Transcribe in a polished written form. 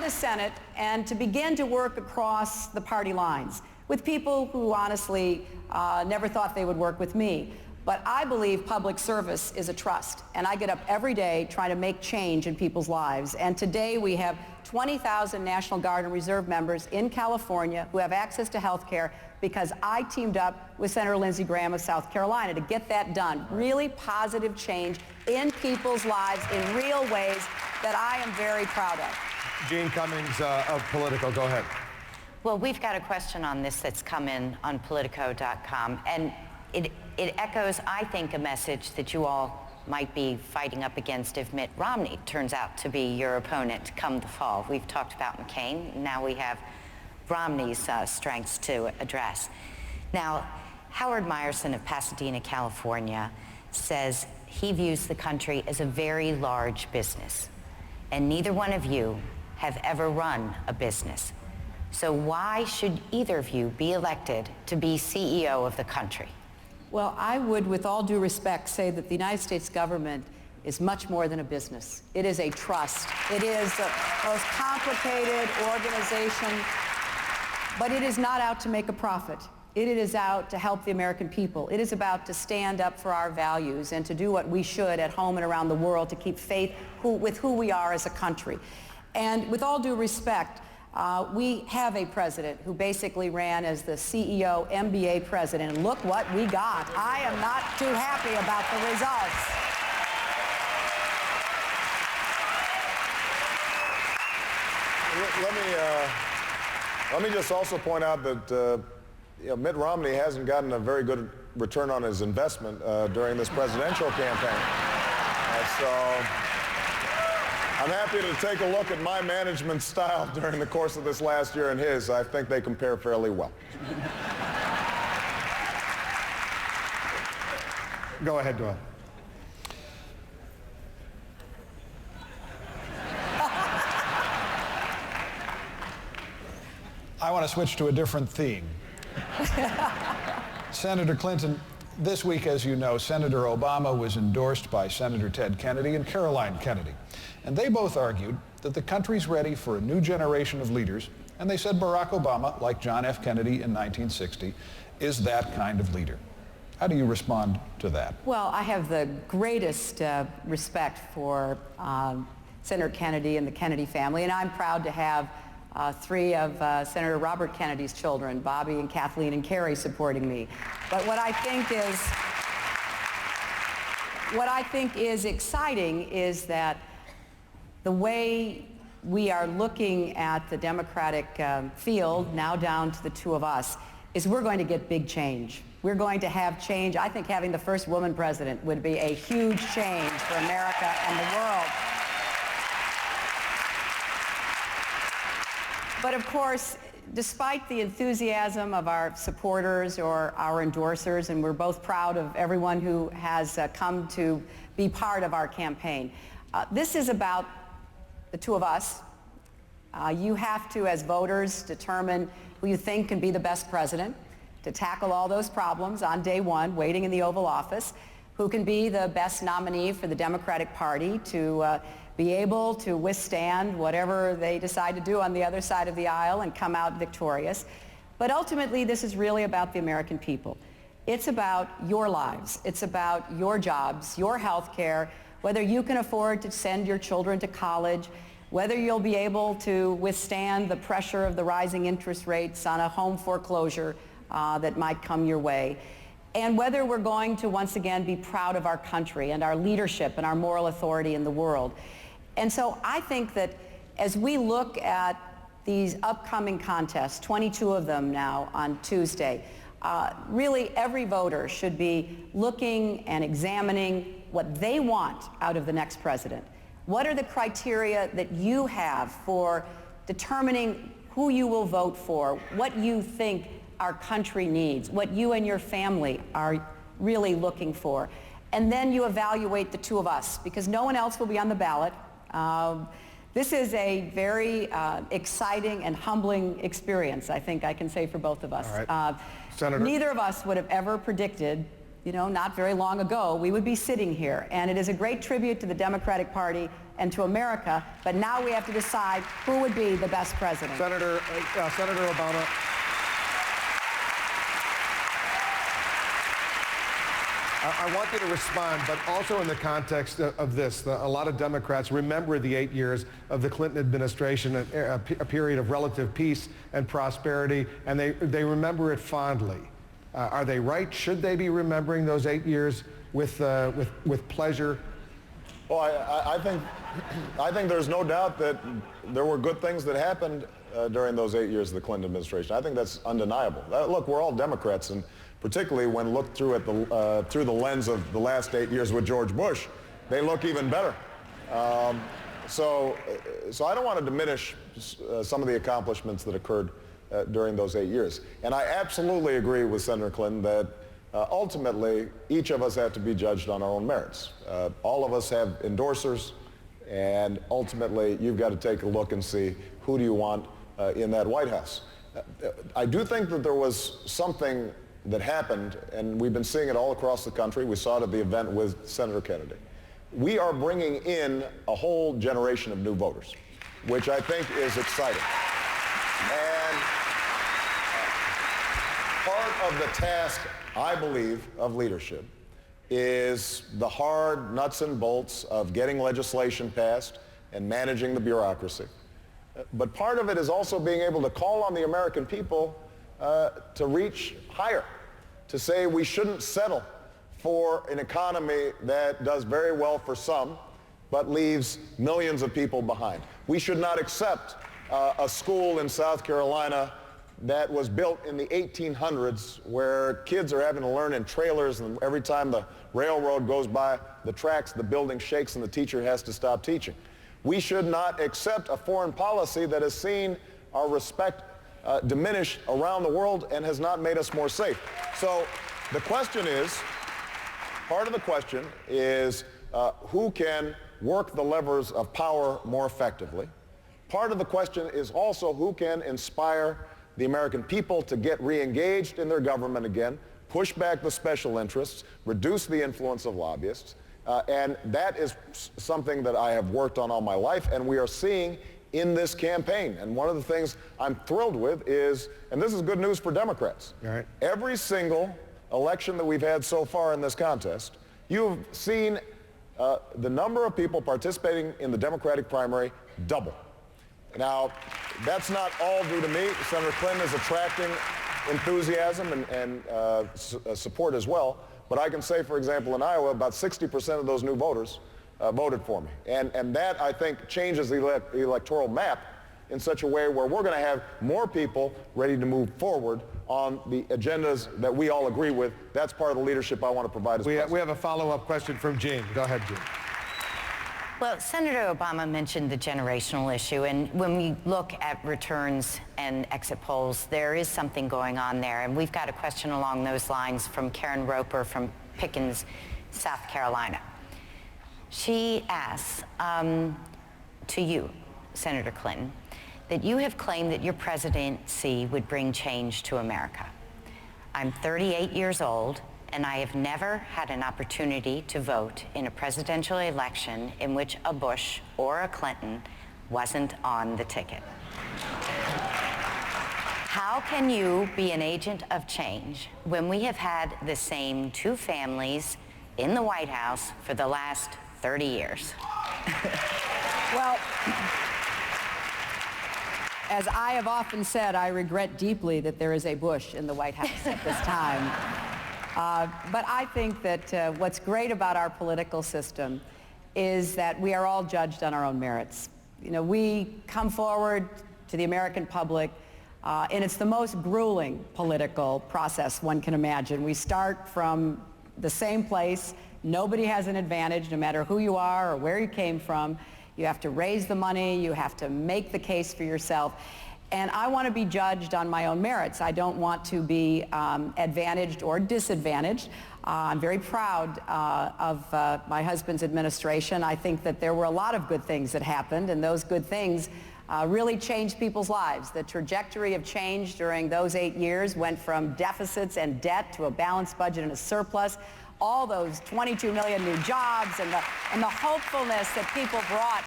the Senate and to begin to work across the party lines with people who honestly never thought they would work with me. But I believe public service is a trust, and I get up every day trying to make change in people's lives. And today we have 20,000 National Guard and Reserve members in California who have access to health care because I teamed up with Senator Lindsey Graham of South Carolina to get that done. Really positive change in people's lives in real ways that I am very proud of. Jean Cummings of Politico, go ahead. Well, we've got a question on this that's come in on Politico.com, and it echoes, I think, a message that you all might be fighting up against if Mitt Romney turns out to be your opponent come the fall. We've talked about McCain. Now we have Romney's strengths to address. Now, Howard Meyerson of Pasadena, California, says he views the country as a very large business, and neither one of you have ever run a business. So why should either of you be elected to be CEO of the country? Well, I would, with all due respect, say that the United States government is much more than a business. It is a trust. It is the most complicated organization, but it is not out to make a profit. It is out to help the American people. It is about to stand up for our values and to do what we should at home and around the world to keep faith with who we are as a country. And with all due respect, we have a president who basically ran as the CEO MBA president, and look what we got. I am not too happy about the results. Let me just also point out that Mitt Romney hasn't gotten a very good return on his investment during this presidential campaign. So I'm happy to take a look at my management style during the course of this last year and his. I think they compare fairly well. Go ahead, Doyle. I want to switch to a different theme. Senator Clinton, this week, as you know, Senator Obama was endorsed by Senator Ted Kennedy and Caroline Kennedy. And they both argued that the country's ready for a new generation of leaders, and they said Barack Obama, like John F. Kennedy in 1960, is that kind of leader. How do you respond to that? Well, I have the greatest respect for Senator Kennedy and the Kennedy family, and I'm proud to have three of Senator Robert Kennedy's children, Bobby and Kathleen and Carrie, supporting me. But what I think is exciting is that the way we are looking at the Democratic field, now down to the two of us, is we're going to get big change. We're going to have change. I think having the first woman president would be a huge change for America and the world. But of course, despite the enthusiasm of our supporters or our endorsers, and we're both proud of everyone who has come to be part of our campaign, this is about the two of us. You have to, as voters, determine who you think can be the best president to tackle all those problems on day one, waiting in the Oval Office, who can be the best nominee for the Democratic Party to be able to withstand whatever they decide to do on the other side of the aisle and come out victorious. But ultimately, this is really about the American people. It's about your lives. It's about your jobs, your health care, whether you can afford to send your children to college, whether you'll be able to withstand the pressure of the rising interest rates on a home foreclosure that might come your way, and whether we're going to once again be proud of our country and our leadership and our moral authority in the world. And so I think that as we look at these upcoming contests, 22 of them now on Tuesday, really every voter should be looking and examining what they want out of the next president. What are the criteria that you have for determining who you will vote for, what you think our country needs, what you and your family are really looking for? And then you evaluate the two of us, because no one else will be on the ballot. This is a very exciting and humbling experience, I think I can say for both of us. All right. Senator. Neither of us would have ever predicted, not very long ago, we would be sitting here. And it is a great tribute to the Democratic Party and to America. But now we have to decide who would be the best president. Senator Obama. I want you to respond, but also in the context of this. A lot of Democrats remember the 8 years of the Clinton administration, a period of relative peace and prosperity, and they remember it fondly. Are they right? Should they be remembering those 8 years with pleasure? Well, I think there's no doubt that there were good things that happened during those 8 years of the Clinton administration. I think that's undeniable. Look, we're all Democrats, and particularly when looked through through the lens of the last 8 years with George Bush, they look even better. So I don't want to diminish some of the accomplishments that occurred during those 8 years. And I absolutely agree with Senator Clinton that ultimately each of us have to be judged on our own merits. All of us have endorsers, and ultimately you've got to take a look and see who do you want in that White House. I do think that there was something that happened, and we've been seeing it all across the country. We saw it at the event with Senator Kennedy. We are bringing in a whole generation of new voters, which I think is exciting. And part of the task, I believe, of leadership is the hard nuts and bolts of getting legislation passed and managing the bureaucracy. But part of it is also being able to call on the American people to reach higher, to say we shouldn't settle for an economy that does very well for some, but leaves millions of people behind. We should not accept a school in South Carolina that was built in the 1800s where kids are having to learn in trailers, and every time the railroad goes by the tracks, the building shakes and the teacher has to stop teaching. We should not accept a foreign policy that has seen our respect diminished around the world and has not made us more safe. So the question is, part of the question is who can work the levers of power more effectively. Part of the question is also who can inspire the American people to get re-engaged in their government again, push back the special interests, reduce the influence of lobbyists. And that is something that I have worked on all my life, and we are seeing in this campaign. And one of the things I'm thrilled with is, and this is good news for Democrats, right, every single election that we've had so far in this contest, you've seen the number of people participating in the Democratic primary double. Now, that's not all due to me. Senator Clinton is attracting enthusiasm and support as well. But I can say, for example, in Iowa, about 60% of those new voters voted for me. And that, I think, changes the electoral map in such a way where we're going to have more people ready to move forward on the agendas that we all agree with. That's part of the leadership I want to provide as president. We have a follow-up question from Jean. Go ahead, Jean. Well, Senator Obama mentioned the generational issue, and when we look at returns and exit polls, there is something going on there, and we've got a question along those lines from Karen Roper from Pickens, South Carolina. She asks to you, Senator Clinton, that you have claimed that your presidency would bring change to America. I'm 38 years old, and I have never had an opportunity to vote in a presidential election in which a Bush or a Clinton wasn't on the ticket. How can you be an agent of change when we have had the same two families in the White House for the last 30 years? Well, as I have often said, I regret deeply that there is a Bush in the White House at this time. But I think that what's great about our political system is that we are all judged on our own merits. You know, we come forward to the American public, and it's the most grueling political process one can imagine. We start from the same place. Nobody has an advantage, no matter who you are or where you came from. You have to raise the money. You have to make the case for yourself. And I want to be judged on my own merits. I don't want to be advantaged or disadvantaged. I'm very proud of my husband's administration. I think that there were a lot of good things that happened, and those good things really changed people's lives. The trajectory of change during those 8 years went from deficits and debt to a balanced budget and a surplus. All those 22 million new jobs and the hopefulness that people brought